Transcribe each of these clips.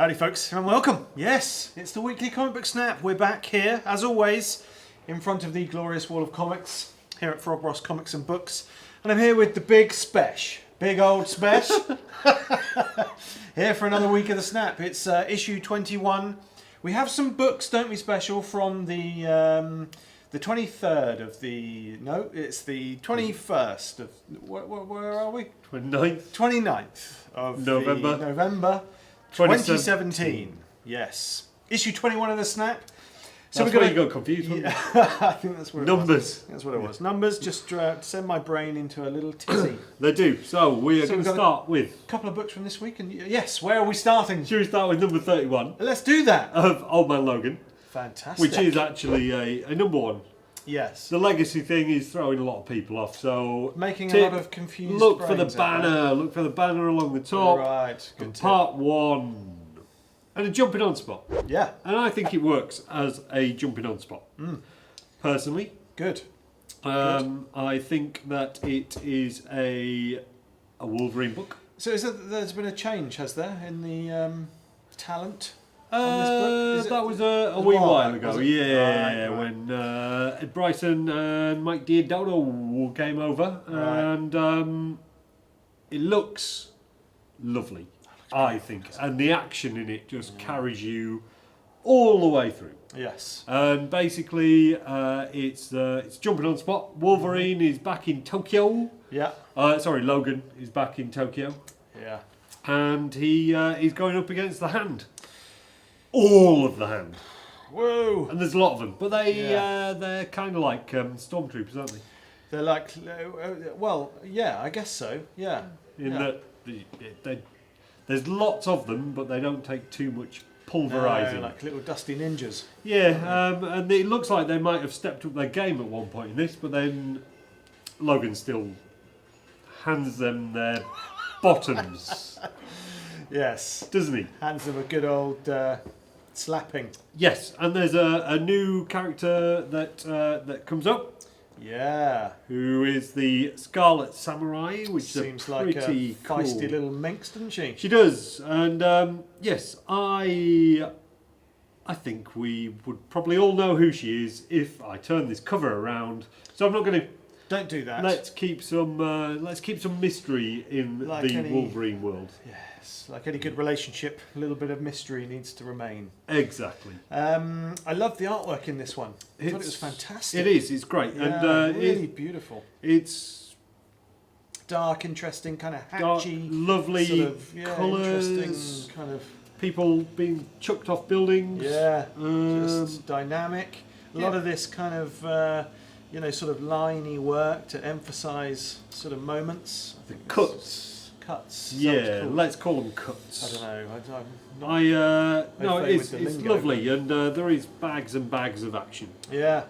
Howdy folks and welcome. Yes, it's the weekly comic book snap. We're back here, as always, in front of the glorious wall of comics, here at Frog Ross Comics and Books. And I'm here with the big Spesh, big old Spesh, here for another week of the snap. It's issue 21. We have some books, don't we, Special, from the 23rd of the... No, it's the 21st of... Where are we? 29th. 29th of November. November 2017. Yes. Issue 21 of the snap. So that's where you got confused, wasn't Yeah, I think that's what it was. Numbers. That's what it was. Numbers just send my brain into a little tizzy. They do. So we are going to start with... A couple of books from this week. And yes, where are we starting? Should we start with number 31? Let's do that. Of Old Man Logan. Fantastic. Which is actually a number one. Yes. The legacy thing is throwing a lot of people off, so... Making a lot of confused Look for the brains banner. Look for the banner along the top. Right. Good tip. Part 1. And a jumping on spot. Yeah. And I think it works as a jumping on spot. Personally. Good. I think that it is a Wolverine book. So there's been a change, has there, in the talent on this book? That was a wee while ago. was it? Yeah, Right. when Ed Bryson and Mike Diodato came over, and it looks lovely, I think, and the action in it just carries you all the way through. Yes. And basically, it's jumping on spot. Wolverine is back in Tokyo. Yeah. Logan is back in Tokyo. Yeah. And he's going up against the Hand. All of the Hand. Whoa. And there's a lot of them. But they're kind of like stormtroopers, aren't they? They're like, well, yeah, I guess so. Yeah. In that there's lots of them, but they don't take too much pulverising. Like little dusty ninjas. Yeah, and it looks like they might have stepped up their game at one point in this, but then Logan still hands them their bottoms. Yes. Doesn't he? Hands them a good old slapping. Yes, and there's a new character that comes up. Yeah. Who is the Scarlet Samurai, which seems is like pretty a feisty cool. little minx, doesn't she? She does, and yes, I think we would probably all know who she is if I turn this cover around. So I'm not going to. Don't do that. Let's keep some mystery in Like the any- Wolverine world. Yes, like any good relationship, a little bit of mystery needs to remain. Exactly. I love the artwork in this one. I thought it was fantastic. It is. It's great, Yeah, and really beautiful. it's Dark, interesting, kind of dark, hatchy, lovely sort of, colours. interesting, kind of People being chucked off buildings. just dynamic. A lot of this kind of sort of liney work to emphasise sort of moments. I think cuts. Cuts. Yeah, cool. let's call them cuts. I don't know. I'm not. No, okay it's with the lingo, lovely, and there is bags and bags of action. Yeah.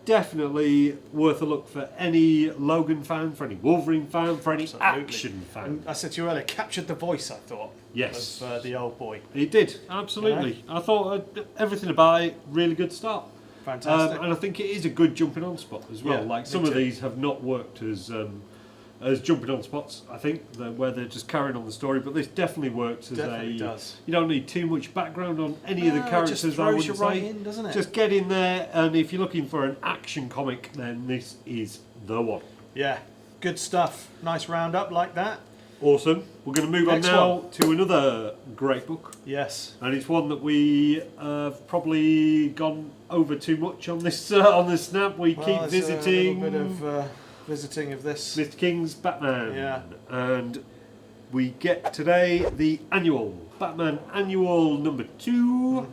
Definitely worth a look for any Logan fan, for any Wolverine fan, for any Absolutely. action fan. And I said to you earlier, captured the voice, I thought. Yes. Of the old boy. It did, absolutely. I thought everything about it, really good start. Fantastic. And I think it is a good jumping on spot as well. Yeah, like me some of too. these have not worked as jumping on spots, I think, where they're just carrying on the story, but this definitely works as Definitely does. You don't need too much background on any of the characters, just I throws you wouldn't right say. in, doesn't it? Just get in there, and if you're looking for an action comic, then this is the one. Yeah. Good stuff. Nice roundup like that. Awesome. We're going to move Next on now one. to another great book, Yes. and it's one that we have probably gone over too much on this snap. We keep Well, there's visiting a little bit of visiting of this. Mr. King's Batman. Yeah. And we get today the annual Batman Annual number 2.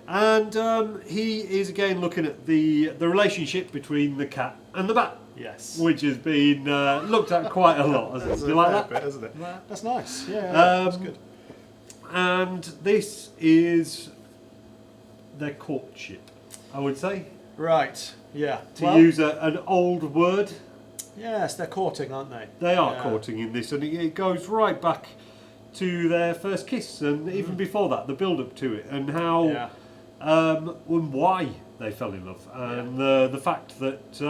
And he is again looking at the relationship between the cat and the bat. Yes. Which has been looked at quite a lot, hasn't it? Do you like that? Bit, isn't it? That's nice. Yeah, that's good. And this is their courtship, I would say. Right. Yeah. To use an old word. Yes, they're courting, aren't they? They are courting in this, and it goes right back to their first kiss, and even before that, the build-up to it, and how, and why they fell in love, and the fact that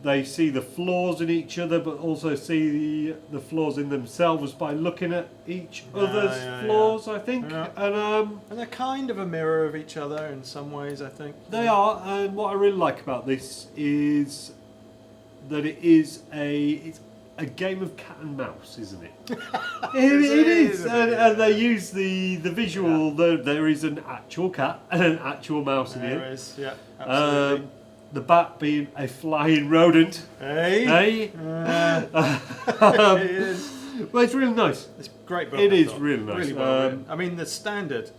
they see the flaws in each other, but also see the flaws in themselves by looking at each other's flaws. I think, and they're kind of a mirror of each other in some ways. I think they are. And what I really like about this is that it's a game of cat and mouse, isn't it? it is, and they use the visual. There is an actual cat and an actual mouse in here. There is, yeah, absolutely. The bat being a flying rodent. Hey? It is. Well, it's really nice. It's a great book. It is really nice. Really well written. I mean, the standard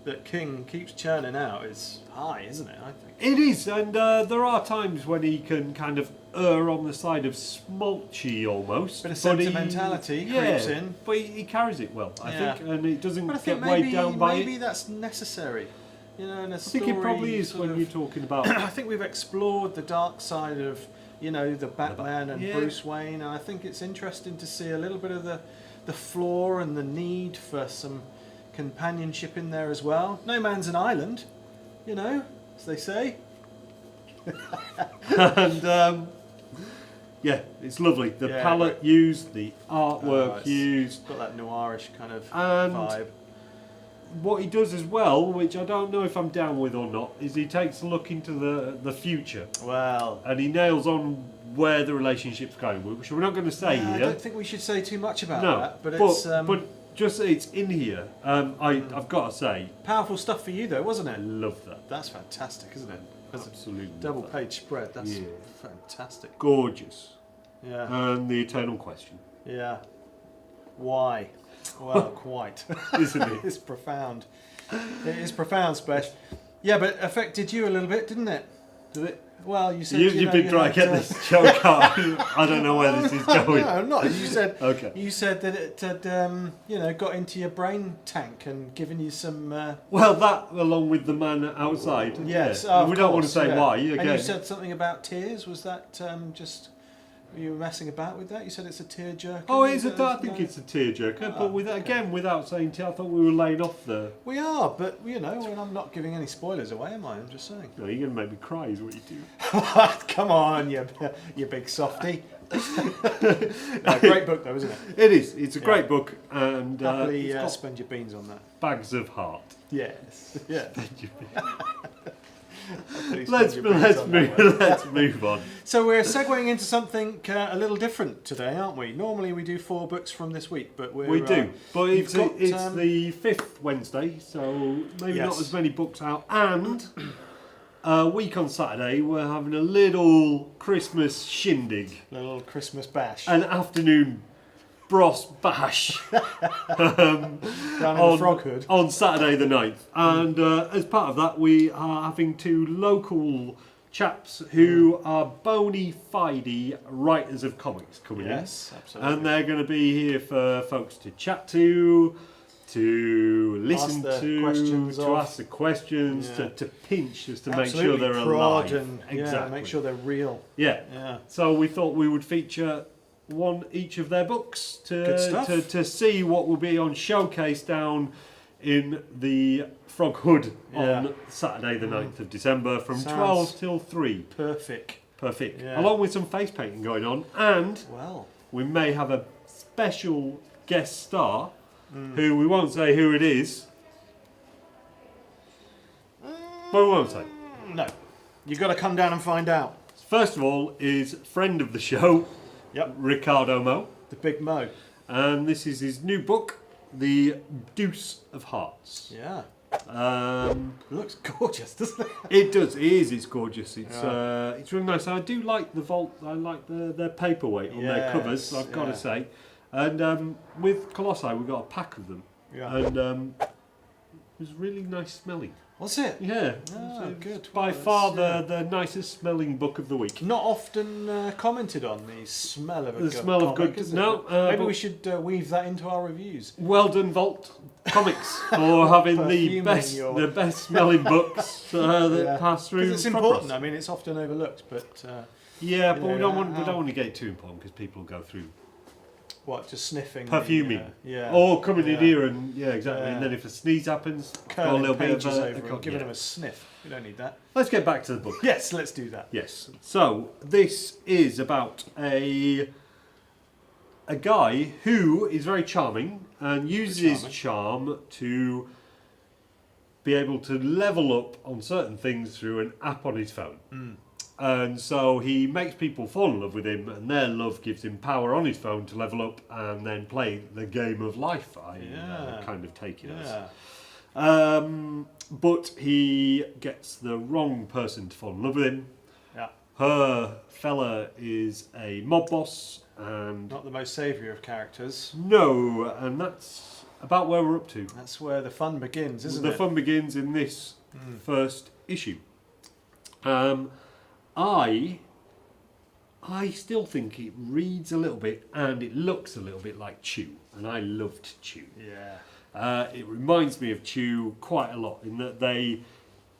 that King keeps churning out is high, isn't it? I think. It is, and there are times when he can kind of err on the side of smolchy almost. Bit of sentimentality creeps in. But he carries it well, I think, and it doesn't but I get think weighed down by it. Maybe that's necessary. You know, in a I think it probably is when you're talking about. I think we've explored the dark side of, you know, the Batman and Bruce Wayne, and I think it's interesting to see a little bit of the flaw and the need for some companionship in there as well. No man's an island, you know, as they say. And yeah, it's lovely. The palette used, the artwork used. Got that noirish kind of and vibe. What he does as well, which I don't know if I'm down with or not, is he takes a look into the future. Well, and he nails on where the relationship's going, which we're not going to say here. I don't think we should say too much about that. But it's in here. I've got to say, powerful stuff for you though, wasn't it? Love that. That's fantastic, isn't it? Absolutely. Double page spread. That's fantastic. Gorgeous. Yeah. And the eternal question. Yeah. Why? Well, quite. Isn't it? It's profound. It is profound, Spesh. Yeah, but it affected you a little bit, didn't it? Did it? Well, you said you've been trying to get this joke out. I don't know where this is going. No, I'm not. You said okay. You said that it had got into your brain tank and given you some. Well, that along with the man outside. Yes, we don't want to say why. Again. And you said something about tears. Was that just? Were you messing about with that? You said it's a tearjerker. Oh, I think it's a tearjerker, but without saying tear, I thought we were laying off the. We are, but you know, when I'm not giving any spoilers away, am I? I'm just saying. No, you're going to make me cry, is what you do. Come on, you big softy. Great book, though, isn't it? It is. It's a great book, and happily spend your beans on that. Bags of heart. Yes. Yeah. Let's move on. So we're segueing into something a little different today, aren't we? Normally we do 4 books from this week, but we do. But it's the 5th Wednesday, so maybe not as many books out. And a week on Saturday, we're having a little Christmas shindig, little Christmas bash, an afternoon Bros bash down in the Frog Hood on Saturday the 9th, and as part of that we are having 2 local chaps who are bona fide writers of comics coming in. Yes, absolutely. And they're going to be here for folks to chat to listen to ask the questions, to pinch, just to make sure they're alive. Exactly. Make sure they're real. Yeah. So we thought we would feature one each of their books to see what will be on showcase down in the Frog Hood on Saturday the 9th of December from 12 till 3. Perfect. Yeah. Along with some face painting going on, and we may have a special guest star who we won't say who it is, but we won't say. No. You've got to come down and find out. First of all is friend of the show, Ricardo Mo. The big Mo. And this is his new book, The Deuce of Hearts. Yeah. It looks gorgeous, doesn't it? It does. It is. It's gorgeous. It's really nice. I do like the vault. I like their paperweight on their covers, I've got to say. And with Colossi, we got a pack of them. Yeah. And it was really nice smelling. Was it? Yeah. Oh, good. By far the nicest smelling book of the week. Not often commented on the smell of a good smell of comic, good. No, maybe we should weave that into our reviews. Well done, Vault Comics, for having the best smelling books that pass through. It's important. I mean, it's often overlooked, but but we don't want to get too important because people go through What, just sniffing? Perfuming. Yeah. Or coming in here and, exactly. And then if a sneeze happens, got a little bit of giving him a sniff. We don't need that. Let's get back to the book. Yes, let's do that. Yes. So, this is about a guy who is very charming and uses his charm to be able to level up on certain things through an app on his phone. And so he makes people fall in love with him, and their love gives him power on his phone to level up and then play the game of life, I kind of take it as. But he gets the wrong person to fall in love with him. Yeah. Her fella is a mob boss, and not the most savoury of characters. No, and that's about where we're up to. That's where the fun begins, isn't it? The fun begins in this first issue. I still think it reads a little bit and it looks a little bit like Chew, and I loved Chew. Yeah. It reminds me of Chew quite a lot in that they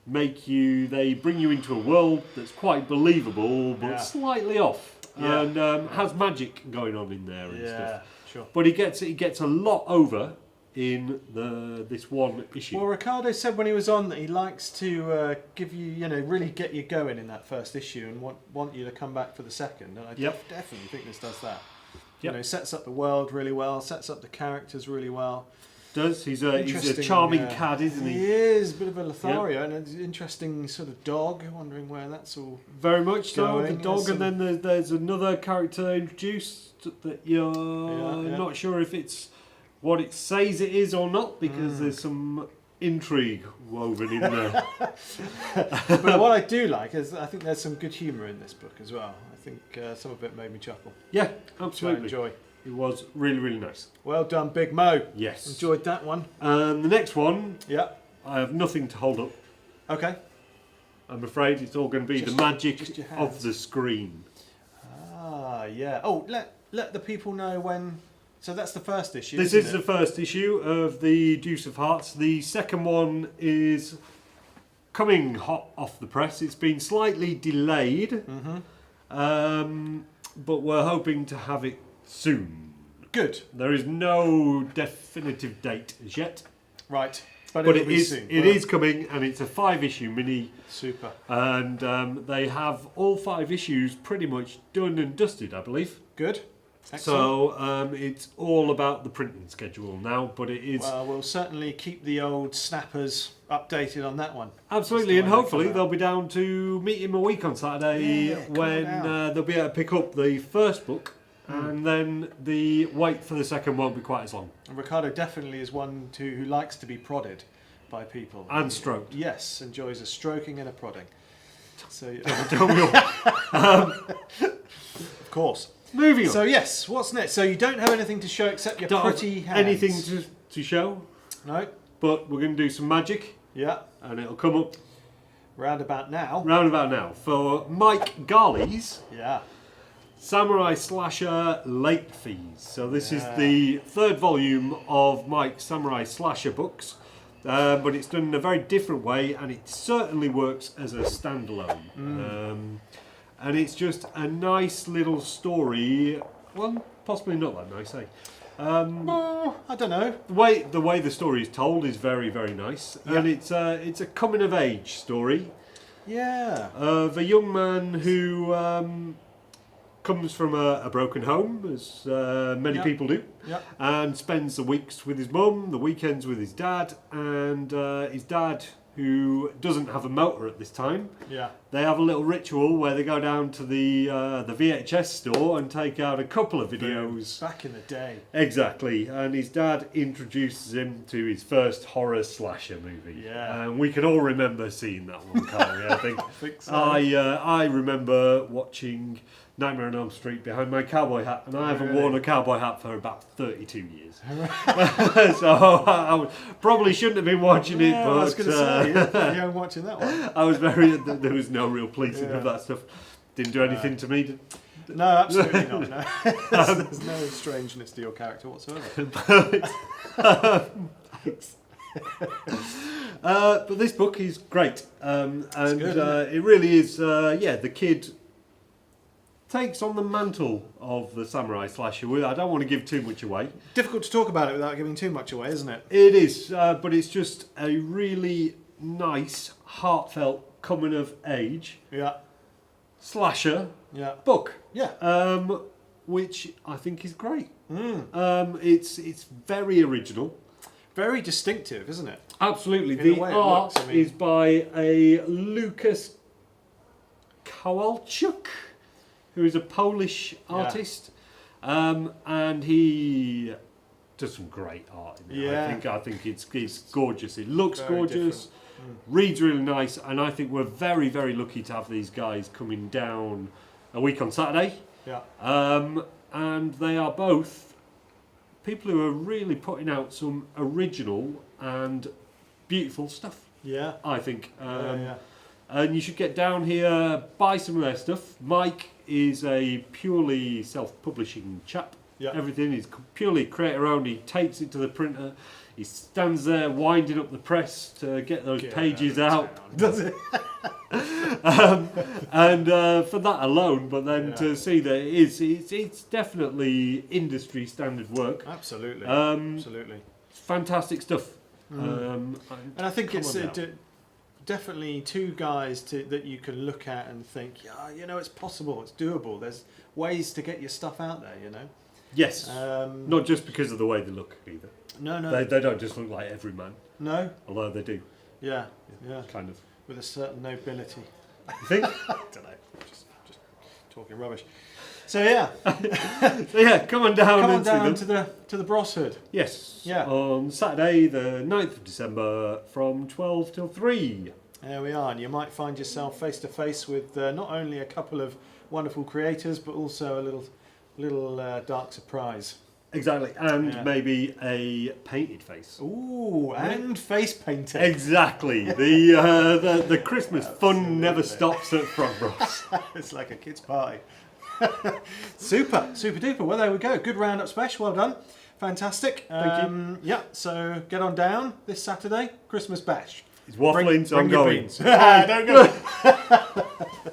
bring you into a world that's quite believable but slightly off, and has magic going on in there and stuff. Sure. But he gets a lot over in this one issue. Well, Ricardo said when he was on that he likes to give you, really get you going in that first issue and want you to come back for the second. And I definitely think this does that. Yep. Sets up the world really well, sets up the characters really well. He's a charming cad, isn't he? He is, a bit of a Lothario, and an interesting sort of dog. Wondering where that's all. Very much so, the going. dog, and then there's another character introduced that you're not sure if it's what it says it is or not, because there's some intrigue woven in there. But what I do like is I think there's some good humour in this book as well. I think some of it made me chuckle. Yeah, absolutely. Which I enjoy. It was really, really nice. Well done, Big Mo. Yes. Enjoyed that one. And the next one, yeah, I have nothing to hold up. Okay. I'm afraid it's all going to be the magic of the screen. Ah, yeah. Oh, let the people know when. So that's the first issue. This is the first issue of the Deuce of Hearts. The second one is coming hot off the press. It's been slightly delayed, but we're hoping to have it soon. Good. There is no definitive date as yet. Right. But it is soon. It is coming, and it's a 5-issue mini. Super. And they have all 5 issues pretty much done and dusted, I believe. Good. Excellent. So it's all about the printing schedule now, but it is. Well, we'll certainly keep the old snappers updated on that one. Absolutely, and hopefully they'll be down to meet him a week on Saturday when they'll be able to pick up the first book, and then the wait for the second won't be quite as long. And Ricardo definitely is one who likes to be prodded by people. And stroked. Yes, enjoys a stroking and a prodding. So, don't we all? Of course. Moving on. So yes, what's next? So you don't have anything to show except your pretty hands. Anything to show? No. But we're going to do some magic. Yeah. And it'll come up round about now. For Mike Garley's Yeah. Samurai Slasher Late Fees. So this is the 3rd volume of Mike's Samurai Slasher books. But it's done in a very different way, and it certainly works as a standalone. And it's just a nice little story. Well, possibly not that nice, eh? I don't know. The way the story is told is very, very nice, and it's a coming of age story. Yeah. Of a young man who comes from a broken home, as many people do, and spends the weeks with his mum, the weekends with his dad, and his dad, who doesn't have a motor at this time. Yeah. They have a little ritual where they go down to the VHS store and take out a couple of videos. Back in the day. Exactly. And his dad introduces him to his first horror slasher movie. Yeah. And we can all remember seeing that one, can't we? I think. I think so. I remember watching Nightmare on Elm Street behind my cowboy hat, and I haven't worn a cowboy hat for about 32 years. So I probably shouldn't have been watching it, but I was going to say, you're pretty young watching that one. I was there was no real policing of that stuff. Didn't do anything to me. No, absolutely not. No. There's no strangeness to your character whatsoever. Thanks. But this book is great, and good, it really is. The kid takes on the mantle of the samurai slasher. I don't want to give too much away. Difficult to talk about it without giving too much away, isn't it? It is, but it's just a really nice, heartfelt coming of age Yeah. slasher Yeah. book. Yeah. Which I think is great. Mm. It's very original. Very distinctive, isn't it? Absolutely. In the The way it art looks, I mean. is by a Lucas Kowalczuk, who is a Polish artist, and he does some great art in there. Yeah. I think it's gorgeous. It looks Very gorgeous, reads really nice, and I think we're very, very lucky to have these guys coming down a week on Saturday. Yeah. And they are both people who are really putting out some original and beautiful stuff, Yeah. I think. Yeah. And you should get down here, buy some of their stuff. Mike is a purely self-publishing chap. Yeah. Everything is purely creator owned. He takes it to the printer. He stands there winding up the press to get those pages out. Does it? And for that alone, but then Yeah. to see that it's definitely industry standard work. Absolutely. Um, Absolutely. Fantastic stuff. And I think come it's on now. definitely two guys that you can look at and think, yeah, you know, it's possible, it's doable. There's ways to get your stuff out there, you know. Yes. No, Not just because of the way they look either. no, They don't just look like every man, no. although they do, Yeah. kind of. With a certain nobility. You think? I don't know. Just talking rubbish. So yeah, So yeah, come on down come on and see down them. to the Bros Hood. Yes. Yeah. On Saturday, the 9th of December, from 12 till 3. There we are, and you might find yourself face to face with not only a couple of wonderful creators, but also a little dark surprise. Exactly, and Yeah. maybe a painted face. Ooh, and face painting. Exactly. The Christmas fun never stops at Frog Bros. It's like a kid's party. Super duper. Well, there we go. Good roundup special. Well done. Fantastic. Thank you. Yeah, so get on down this Saturday, Christmas bash. It's waffling, so Bring I'm your going. beans. Don't go.